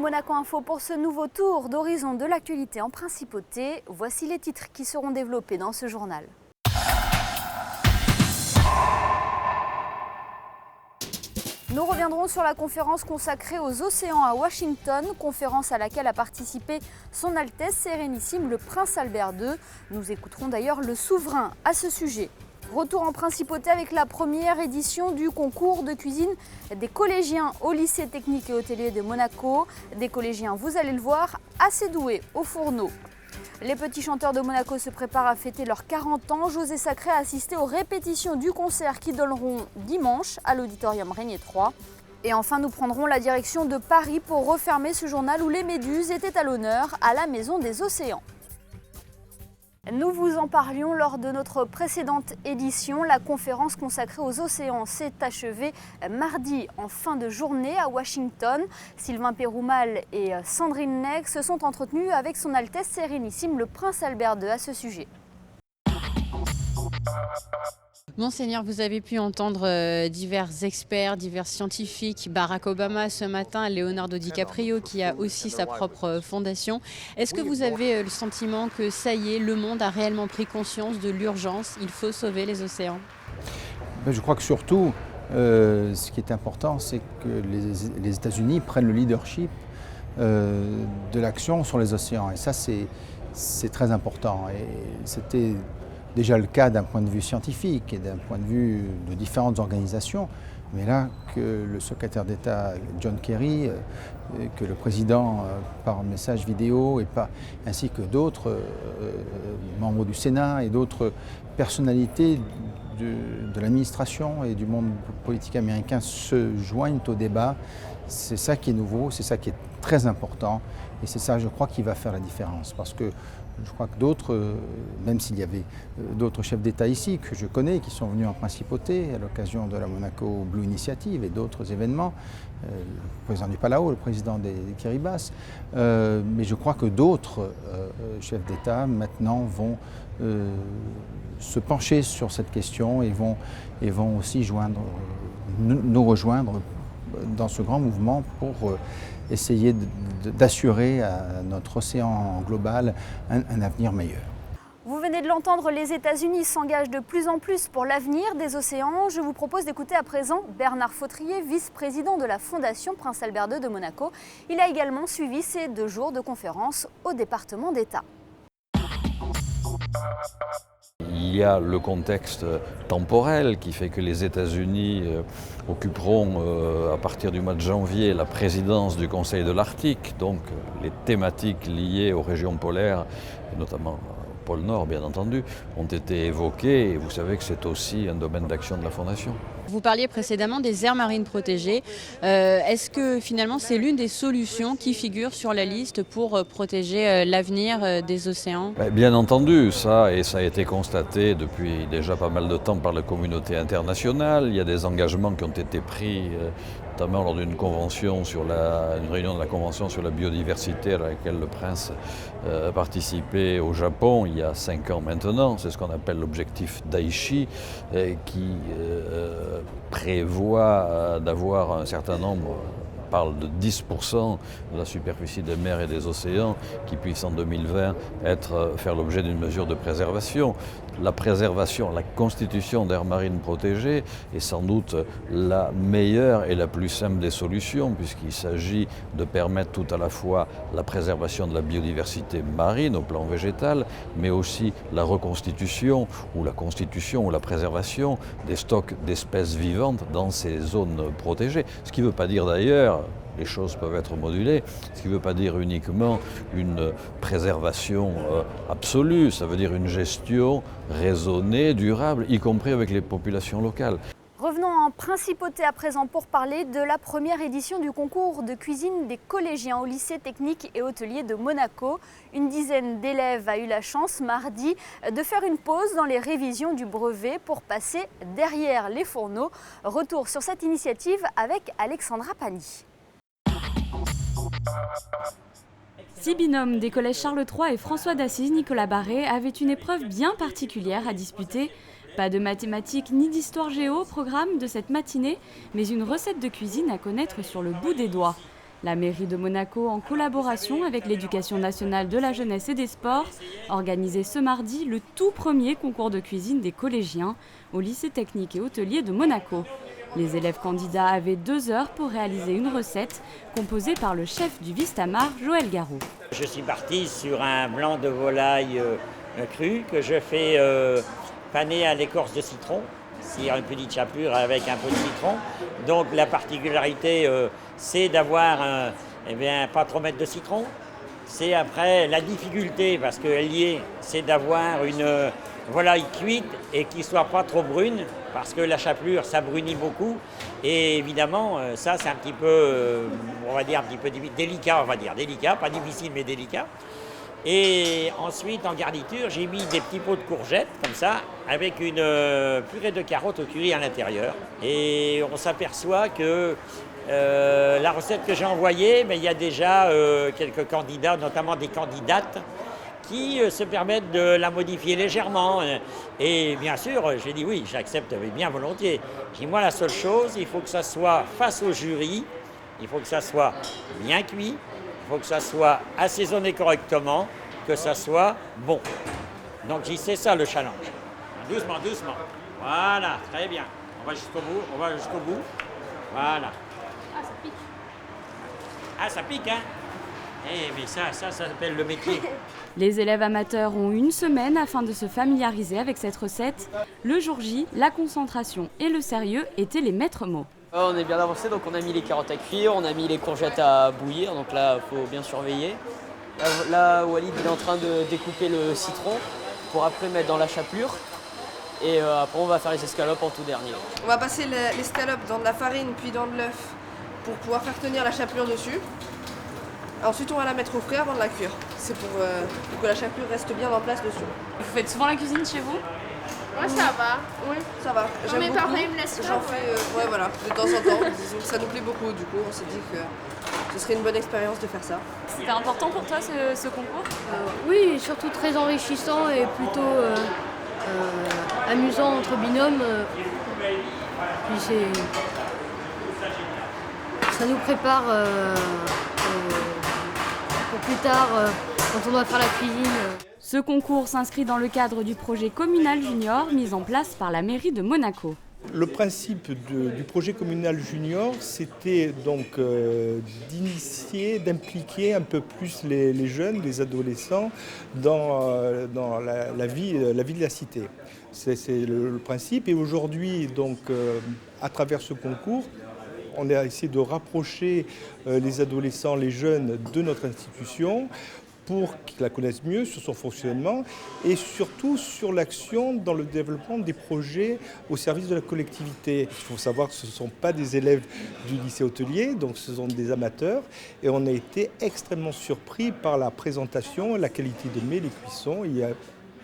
Monaco Info pour ce nouveau tour d'horizon de l'actualité en principauté. Voici les titres qui seront développés dans ce journal. Nous reviendrons sur la conférence consacrée aux océans à Washington, conférence à laquelle a participé Son Altesse Sérénissime le Prince Albert II. Nous écouterons d'ailleurs le souverain à ce sujet. Retour en principauté avec la première édition du concours de cuisine des collégiens au lycée technique et hôtelier de Monaco. Des collégiens, vous allez le voir, assez doués au fourneau. Les petits chanteurs de Monaco se préparent à fêter leurs 40 ans. José Sacré a assisté aux répétitions du concert qui donneront dimanche à l'auditorium Régnier 3. Et enfin, nous prendrons la direction de Paris pour refermer ce journal où les méduses étaient à l'honneur à la Maison des Océans. Nous vous en parlions lors de notre précédente édition. La conférence consacrée aux océans s'est achevée mardi en fin de journée à Washington. Sylvain Péroumal et Sandrine Neg se sont entretenus avec Son Altesse Sérénissime le Prince Albert II à ce sujet. Monseigneur, vous avez pu entendre divers experts, divers scientifiques, Barack Obama ce matin, Leonardo DiCaprio qui a aussi sa propre fondation. Est-ce que vous avez le sentiment que ça y est, le monde a réellement pris conscience de l'urgence, il faut sauver les océans? Je crois que surtout, ce qui est important, c'est que les États-Unis prennent le leadership de l'action sur les océans. Et ça, c'est très important. Et c'était déjà le cas d'un point de vue scientifique et d'un point de vue de différentes organisations, mais là que le secrétaire d'État John Kerry, que le président par message vidéo ainsi que d'autres membres du Sénat et d'autres personnalités de l'administration et du monde politique américain se joignent au débat, c'est ça qui est nouveau, c'est ça qui est très important et c'est ça, je crois, qui va faire la différence parce que je crois que d'autres, même s'il y avait d'autres chefs d'État ici que je connais, qui sont venus en principauté à l'occasion de la Monaco Blue Initiative et d'autres événements, le président du Palau, le président des Kiribati, mais je crois que d'autres chefs d'État maintenant vont se pencher sur cette question et vont aussi nous rejoindre dans ce grand mouvement pour essayer d'assurer à notre océan global un avenir meilleur. Vous venez de l'entendre, les États-Unis s'engagent de plus en plus pour l'avenir des océans. Je vous propose d'écouter à présent Bernard Fautrier, vice-président de la Fondation Prince Albert II de Monaco. Il a également suivi ces 2 jours de conférence au département d'État. Il y a le contexte temporel qui fait que les États-Unis occuperont à partir du mois de janvier la présidence du Conseil de l'Arctique, donc les thématiques liées aux régions polaires, et notamment au pôle Nord bien entendu, ont été évoquées et vous savez que c'est aussi un domaine d'action de la Fondation. Vous parliez précédemment des aires marines protégées. Est-ce que finalement c'est l'une des solutions qui figure sur la liste pour protéger l'avenir des océans? Bien entendu, ça a été constaté depuis déjà pas mal de temps par la communauté internationale. Il y a des engagements qui ont été pris, notamment lors d'une convention une réunion de la Convention sur la biodiversité à laquelle le prince a participé au Japon il y a 5 ans maintenant. C'est ce qu'on appelle l'objectif d'Aichi qui prévoit d'avoir un certain nombre, on parle de 10% de la superficie des mers et des océans qui puissent en 2020 faire l'objet d'une mesure de préservation. La préservation, la constitution d'aires marines protégées est sans doute la meilleure et la plus simple des solutions puisqu'il s'agit de permettre tout à la fois la préservation de la biodiversité marine au plan végétal, mais aussi la reconstitution ou la constitution ou la préservation des stocks d'espèces vivantes dans ces zones protégées. Ce qui ne veut pas dire d'ailleurs, les choses peuvent être modulées, ce qui ne veut pas dire uniquement une préservation absolue, ça veut dire une gestion raisonnée, durable, y compris avec les populations locales. Revenons en principauté à présent pour parler de la première édition du concours de cuisine des collégiens au lycée technique et hôtelier de Monaco. Une dizaine d'élèves a eu la chance mardi de faire une pause dans les révisions du brevet pour passer derrière les fourneaux. Retour sur cette initiative avec Alexandra Pani. 6 binômes des collèges Charles III et François d'Assise Nicolas Barré avaient une épreuve bien particulière à disputer. Pas de mathématiques ni d'histoire géo au programme de cette matinée, mais une recette de cuisine à connaître sur le bout des doigts. La mairie de Monaco, en collaboration avec l'Éducation nationale de la jeunesse et des sports, organisait ce mardi le tout premier concours de cuisine des collégiens au lycée technique et hôtelier de Monaco. Les élèves candidats avaient 2 heures pour réaliser une recette composée par le chef du Vistamar, Joël Garou. Je suis parti sur un blanc de volaille cru que je fais paner à l'écorce de citron, c'est une petite chapelure avec un peu de citron. Donc la particularité, c'est d'avoir pas trop mettre de citron. C'est après la difficulté, parce qu'elle y est, c'est d'avoir une volaille cuite et qui ne soit pas trop brune, parce que la chapelure, ça brunit beaucoup. Et évidemment, ça c'est un petit peu, on va dire, un petit peu délicat, délicat, pas difficile mais délicat. Et ensuite, en garniture, j'ai mis des petits pots de courgettes, comme ça, avec une purée de carottes au curry à l'intérieur. Et on s'aperçoit que la recette que j'ai envoyée, mais il y a déjà quelques candidats, notamment des candidates, qui se permettent de la modifier légèrement. Et bien sûr, j'ai dit oui, j'accepte bien volontiers. J'ai dit moi, la seule chose, il faut que ça soit face au jury, il faut que ça soit bien cuit, il faut que ça soit assaisonné correctement, que ça soit bon. Donc c'est ça le challenge. Doucement, doucement. Voilà, très bien. On va jusqu'au bout, on va jusqu'au bout. Voilà. Ah, ça pique. Ah, ça pique, hein? Eh, mais ça s'appelle le métier. Les élèves amateurs ont 1 semaine afin de se familiariser avec cette recette. Le jour J, la concentration et le sérieux étaient les maîtres mots. On est bien avancé, donc on a mis les carottes à cuire, on a mis les courgettes à bouillir, donc là il faut bien surveiller. Là Walid il est en train de découper le citron pour après mettre dans la chapelure. Et après on va faire les escalopes en tout dernier. On va passer l'escalope dans de la farine puis dans de l'œuf pour pouvoir faire tenir la chapelure dessus. Ensuite on va la mettre au frais avant de la cuire. C'est pour que la chapelure reste bien en place dessus. Vous faites souvent la cuisine chez vous? Moi ça va. Oui, ça va. Quand mes parents me laissent faire. J'en fais, ouais, voilà, de temps en temps. Disons que ça nous plaît beaucoup, du coup, on s'est dit que ce serait une bonne expérience de faire ça. C'était important pour toi ce concours? Oui, surtout très enrichissant et plutôt amusant entre binômes. Puis ça nous prépare pour plus tard quand on doit faire la cuisine. Ce concours s'inscrit dans le cadre du projet communal junior mis en place par la mairie de Monaco. Le principe du projet communal junior, c'était donc d'initier, d'impliquer un peu plus les jeunes, les adolescents dans la vie de la cité. C'est le principe. Et aujourd'hui, donc, à travers ce concours, on a essayé de rapprocher les adolescents, les jeunes de notre institution pour qu'ils la connaissent mieux sur son fonctionnement et surtout sur l'action dans le développement des projets au service de la collectivité. Il faut savoir que ce ne sont pas des élèves du lycée hôtelier, donc ce sont des amateurs et on a été extrêmement surpris par la présentation, la qualité de mets, les cuissons. Il y a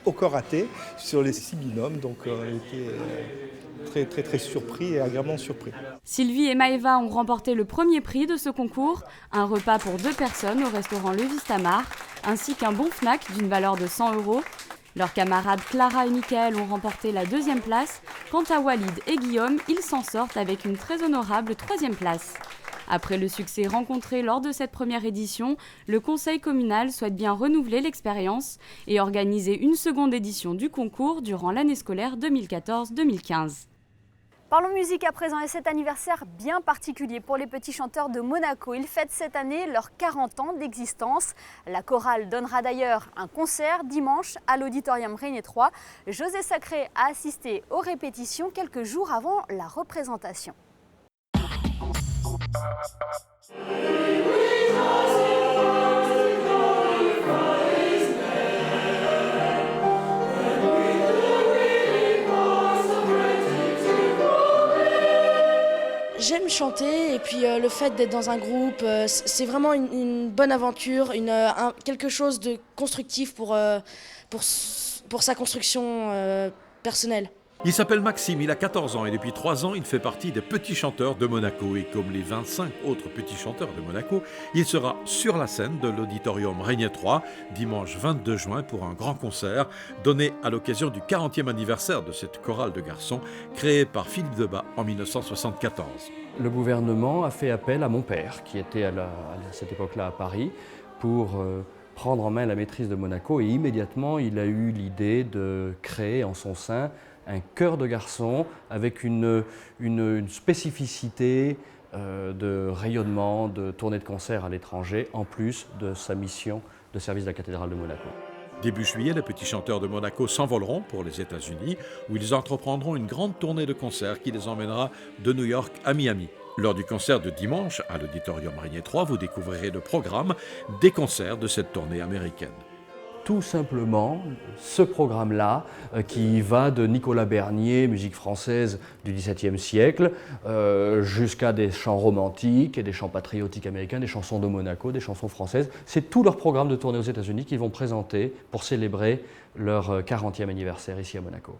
aucun raté sur les 6 binômes, donc on a été très surpris et agréablement surpris. Sylvie et Maëva ont remporté le premier prix de ce concours, un repas pour 2 personnes au restaurant Le Vistamar, ainsi qu'un bon Fnac d'une valeur de 100 €. Leurs camarades Clara et Mickaël ont remporté la 2e place. Quant à Walid et Guillaume, ils s'en sortent avec une très honorable 3e place. Après le succès rencontré lors de cette première édition, le conseil communal souhaite bien renouveler l'expérience et organiser une seconde édition du concours durant l'année scolaire 2014-2015. Parlons musique à présent et cet anniversaire bien particulier pour les petits chanteurs de Monaco. Ils fêtent cette année leurs 40 ans d'existence. La chorale donnera d'ailleurs un concert dimanche à l'Auditorium Régnier 3. José Sacré a assisté aux répétitions quelques jours avant la représentation. J'aime chanter et puis le fait d'être dans un groupe, c'est vraiment une bonne aventure, quelque chose de constructif pour sa construction personnelle. Il s'appelle Maxime, il a 14 ans et depuis 3 ans, il fait partie des petits chanteurs de Monaco. Et comme les 25 autres petits chanteurs de Monaco, il sera sur la scène de l'auditorium Régnier 3 dimanche 22 juin pour un grand concert donné à l'occasion du 40e anniversaire de cette chorale de garçons créée par Philippe Debat en 1974. Le gouvernement a fait appel à mon père, qui était à cette époque-là à Paris, pour prendre en main la maîtrise de Monaco. Et immédiatement, il a eu l'idée de créer en son sein un chœur de garçons avec une spécificité de rayonnement, de tournée de concert à l'étranger, en plus de sa mission de service de la cathédrale de Monaco. Début juillet, les petits chanteurs de Monaco s'envoleront pour les États-Unis, où ils entreprendront une grande tournée de concerts qui les emmènera de New York à Miami. Lors du concert de dimanche à l'auditorium Régnier 3, vous découvrirez le programme des concerts de cette tournée américaine. Tout simplement, ce programme-là, qui va de Nicolas Bernier, musique française du XVIIe siècle, jusqu'à des chants romantiques et des chants patriotiques américains, des chansons de Monaco, des chansons françaises. C'est tout leur programme de tournée aux États-Unis qu'ils vont présenter pour célébrer leur 40e anniversaire ici à Monaco.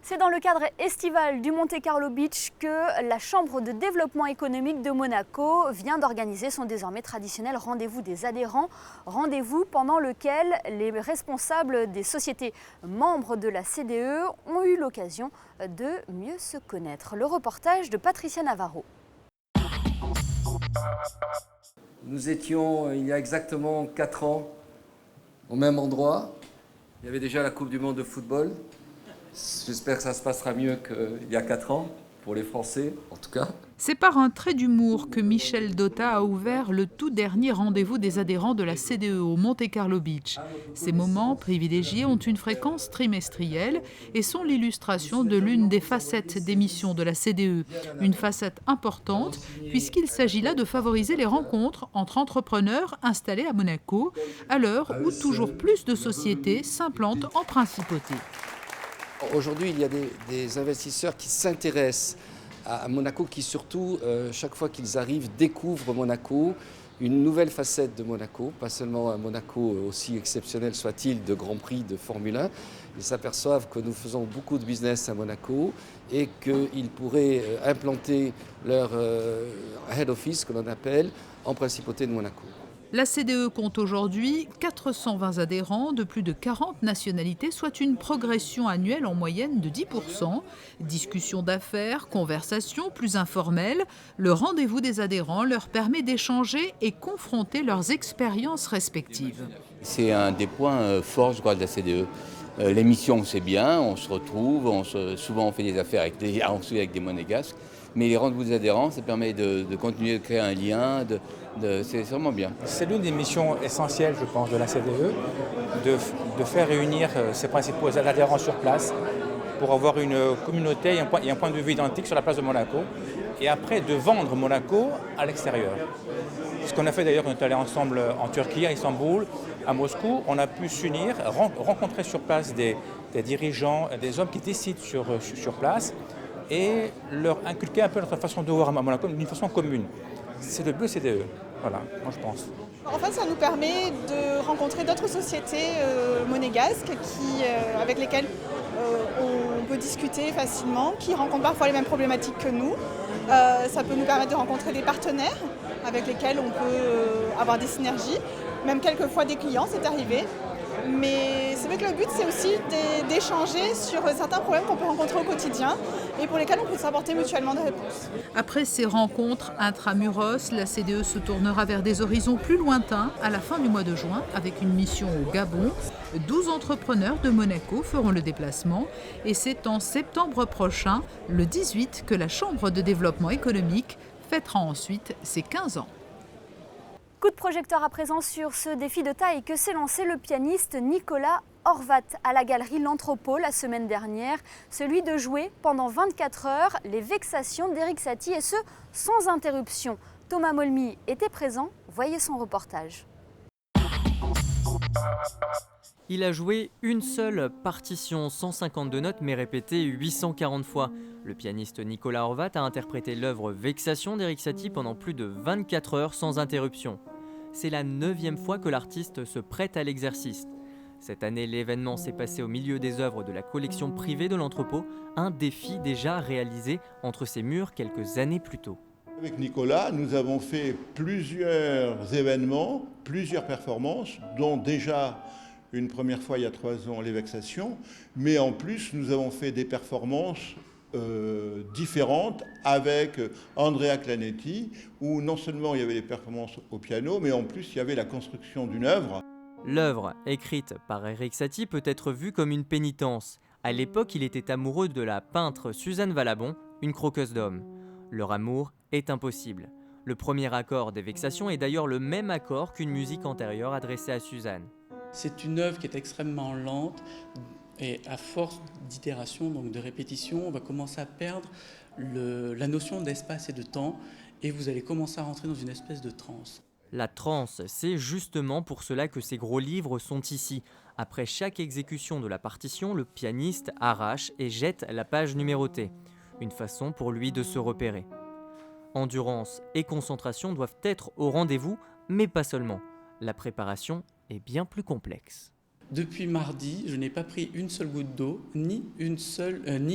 C'est dans le cadre estival du Monte Carlo Beach que la Chambre de développement économique de Monaco vient d'organiser son désormais traditionnel rendez-vous des adhérents, rendez-vous pendant lequel les responsables des sociétés membres de la CDE ont eu l'occasion de mieux se connaître. Le reportage de Patricia Navarro. Nous étions il y a exactement 4 ans au même endroit. Il y avait déjà la Coupe du Monde de football. J'espère que ça se passera mieux qu'il y a 4 ans, pour les Français en tout cas. C'est par un trait d'humour que Michel Dotta a ouvert le tout dernier rendez-vous des adhérents de la CDE au Monte Carlo Beach. Ces moments privilégiés ont une fréquence trimestrielle et sont l'illustration de l'une des facettes des missions de la CDE. Une facette importante puisqu'il s'agit là de favoriser les rencontres entre entrepreneurs installés à Monaco, à l'heure où toujours plus de sociétés s'implantent en principauté. Aujourd'hui, il y a des investisseurs qui s'intéressent à Monaco, qui surtout, chaque fois qu'ils arrivent, découvrent Monaco, une nouvelle facette de Monaco, pas seulement un Monaco aussi exceptionnel soit-il de Grand Prix de Formule 1. Ils s'aperçoivent que nous faisons beaucoup de business à Monaco et qu'ils pourraient implanter leur head office, que l'on appelle, en principauté de Monaco. La CDE compte aujourd'hui 420 adhérents de plus de 40 nationalités, soit une progression annuelle en moyenne de 10%. Discussions d'affaires, conversations plus informelles, le rendez-vous des adhérents leur permet d'échanger et confronter leurs expériences respectives. C'est un des points forts, je crois, de la CDE. L'émission, c'est bien, on se retrouve, souvent on fait des affaires avec des monégasques, mais les rendez-vous des adhérents, ça permet de continuer de créer un lien, c'est vraiment bien. C'est l'une des missions essentielles, je pense, de la CDE, de faire réunir ses principaux adhérents sur place pour avoir une communauté et un point de vue identique sur la place de Monaco, et après de vendre Monaco à l'extérieur. Ce qu'on a fait d'ailleurs, on est allé ensemble en Turquie, à Istanbul, à Moscou, on a pu s'unir, rencontrer sur place des dirigeants, des hommes qui décident sur place et leur inculquer un peu notre façon de voir à Monaco d'une façon commune. C'est le but CDE, voilà, moi je pense. En fait, ça nous permet de rencontrer d'autres sociétés monégasques avec lesquelles on peut discuter facilement, qui rencontrent parfois les mêmes problématiques que nous. Ça peut nous permettre de rencontrer des partenaires avec lesquels on peut avoir des synergies, même quelquefois des clients, c'est arrivé. Mais c'est vrai que le but, c'est aussi d'échanger sur certains problèmes qu'on peut rencontrer au quotidien et pour lesquels on peut s'apporter mutuellement des réponses. Après ces rencontres intramuros, la CDE se tournera vers des horizons plus lointains à la fin du mois de juin avec une mission au Gabon. 12 entrepreneurs de Monaco feront le déplacement et c'est en septembre prochain, le 18, que la Chambre de développement économique fêtera ensuite ses 15 ans. Coup de projecteur à présent sur ce défi de taille que s'est lancé le pianiste Nicolas Horvat à la galerie L'Anthropo la semaine dernière, celui de jouer pendant 24 heures les Vexations d'Erik Satie et ce sans interruption. Thomas Molmy était présent, voyez son reportage. Il a joué une seule partition, 152 notes mais répétée 840 fois. Le pianiste Nicolas Horvat a interprété l'œuvre Vexations d'Erik Satie pendant plus de 24 heures sans interruption. C'est la 9e fois que l'artiste se prête à l'exercice. Cette année, l'événement s'est passé au milieu des œuvres de la collection privée de l'entrepôt, un défi déjà réalisé entre ses murs quelques années plus tôt. Avec Nicolas, nous avons fait plusieurs événements, plusieurs performances, dont déjà une première fois il y a 3 ans les Vexations, mais en plus nous avons fait des performances différentes avec Andrea Clanetti, où non seulement il y avait des performances au piano, mais en plus il y avait la construction d'une œuvre. L'œuvre, écrite par Erik Satie, peut être vue comme une pénitence. À l'époque, il était amoureux de la peintre Suzanne Valabon, une croqueuse d'hommes. Leur amour est impossible. Le premier accord des Vexations est d'ailleurs le même accord qu'une musique antérieure adressée à Suzanne. C'est une œuvre qui est extrêmement lente et à force d'itération, donc de répétition, on va commencer à perdre la notion d'espace et de temps et vous allez commencer à rentrer dans une espèce de transe. La transe, c'est justement pour cela que ces gros livres sont ici. Après chaque exécution de la partition, le pianiste arrache et jette la page numérotée. Une façon pour lui de se repérer. Endurance et concentration doivent être au rendez-vous, mais pas seulement. La préparation est bien plus complexe. Depuis mardi, je n'ai pas pris une seule goutte d'eau, ni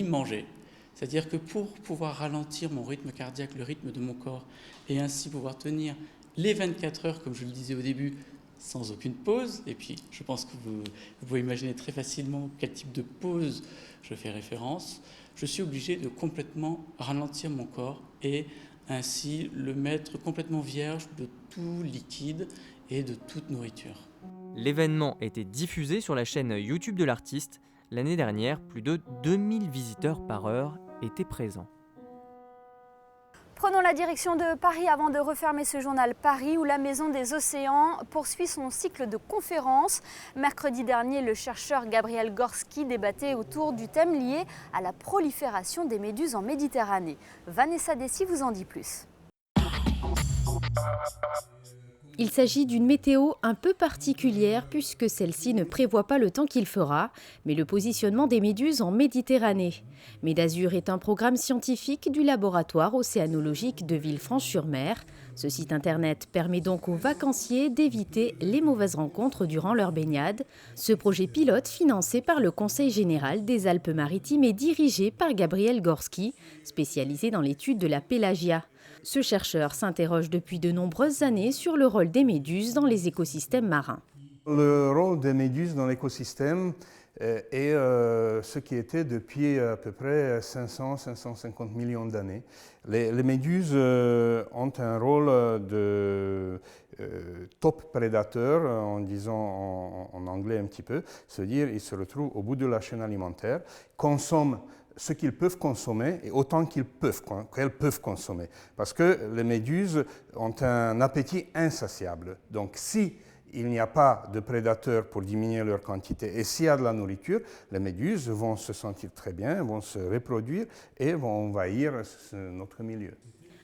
mangé. C'est-à-dire que pour pouvoir ralentir mon rythme cardiaque, le rythme de mon corps, et ainsi pouvoir tenir les 24 heures, comme je le disais au début, sans aucune pause, et puis je pense que vous pouvez imaginer très facilement quel type de pause je fais référence, je suis obligé de complètement ralentir mon corps et ainsi le mettre complètement vierge de tout liquide et de toute nourriture. L'événement était diffusé sur la chaîne YouTube de l'artiste. L'année dernière, plus de 2000 visiteurs par heure étaient présents. Prenons la direction de Paris avant de refermer ce journal Paris où la Maison des Océans poursuit son cycle de conférences. Mercredi dernier, le chercheur Gabriel Gorski débattait autour du thème lié à la prolifération des méduses en Méditerranée. Vanessa Dessy vous en dit plus. Il s'agit d'une météo un peu particulière puisque celle-ci ne prévoit pas le temps qu'il fera, mais le positionnement des méduses en Méditerranée. Médazur est un programme scientifique du laboratoire océanologique de Villefranche-sur-Mer. Ce site internet permet donc aux vacanciers d'éviter les mauvaises rencontres durant leur baignade. Ce projet pilote, financé par le Conseil général des Alpes-Maritimes, est dirigé par Gabriel Gorski, spécialisé dans l'étude de la pélagia. Ce chercheur s'interroge depuis de nombreuses années sur le rôle des méduses dans les écosystèmes marins. Le rôle des méduses dans l'écosystème est ce qui était depuis à peu près 500-550 millions d'années. Les méduses ont un rôle de top prédateur, en disant en anglais un petit peu, c'est-à-dire ils se retrouvent au bout de la chaîne alimentaire, consomment ce qu'ils peuvent consommer et autant qu'elles peuvent consommer. Parce que les méduses ont un appétit insatiable. Donc si il n'y a pas de prédateurs pour diminuer leur quantité et s'il y a de la nourriture, les méduses vont se sentir très bien, vont se reproduire et vont envahir notre milieu.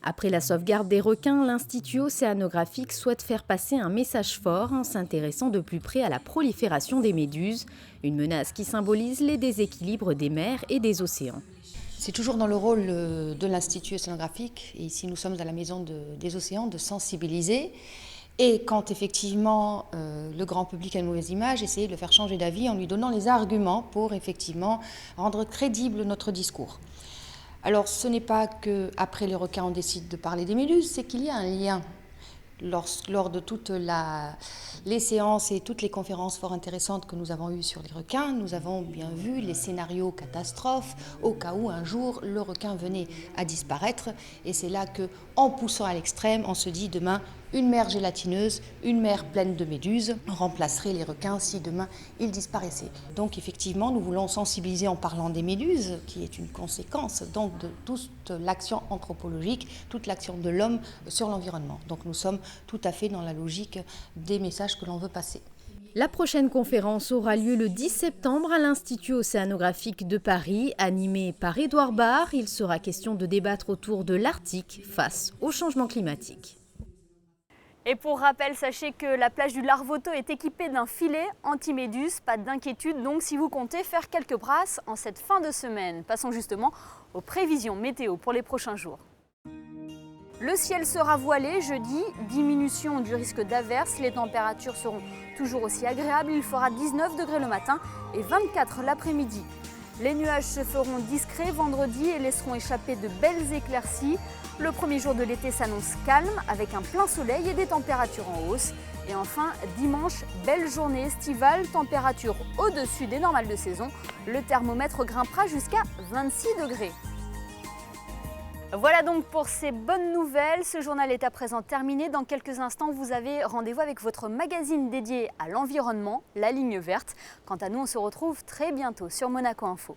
Après la sauvegarde des requins, l'Institut océanographique souhaite faire passer un message fort en s'intéressant de plus près à la prolifération des méduses, une menace qui symbolise les déséquilibres des mers et des océans. C'est toujours dans le rôle de l'Institut océanographique, et ici nous sommes à la Maison des Océans, de sensibiliser. Et quand effectivement le grand public a une mauvaise image, essayer de le faire changer d'avis en lui donnant les arguments pour effectivement rendre crédible notre discours. Alors ce n'est pas qu'après les requins on décide de parler des méduses, c'est qu'il y a un lien. Lors de toutes les séances et toutes les conférences fort intéressantes que nous avons eues sur les requins, nous avons bien vu les scénarios catastrophes au cas où un jour le requin venait à disparaître. Et c'est là qu'en poussant à l'extrême, on se dit demain une mer gélatineuse, une mer pleine de méduses remplacerait les requins si demain ils disparaissaient. Donc effectivement, nous voulons sensibiliser en parlant des méduses, qui est une conséquence donc de toute l'action anthropologique, toute l'action de l'homme sur l'environnement. Donc nous sommes tout à fait dans la logique des messages que l'on veut passer. La prochaine conférence aura lieu le 10 septembre à l'Institut océanographique de Paris, animé par Édouard Barre. Il sera question de débattre autour de l'Arctique face au changement climatique. Et pour rappel, sachez que la plage du Larvoto est équipée d'un filet anti-méduse. Pas d'inquiétude donc si vous comptez faire quelques brasses en cette fin de semaine. Passons justement aux prévisions météo pour les prochains jours. Le ciel sera voilé jeudi, diminution du risque d'averse, les températures seront toujours aussi agréables, il fera 19 degrés le matin et 24 l'après-midi. Les nuages se feront discrets vendredi et laisseront échapper de belles éclaircies. Le premier jour de l'été s'annonce calme avec un plein soleil et des températures en hausse. Et enfin, dimanche, belle journée estivale, température au-dessus des normales de saison. Le thermomètre grimpera jusqu'à 26 degrés. Voilà donc pour ces bonnes nouvelles. Ce journal est à présent terminé. Dans quelques instants, vous avez rendez-vous avec votre magazine dédié à l'environnement, La Ligne Verte. Quant à nous, on se retrouve très bientôt sur Monaco Info.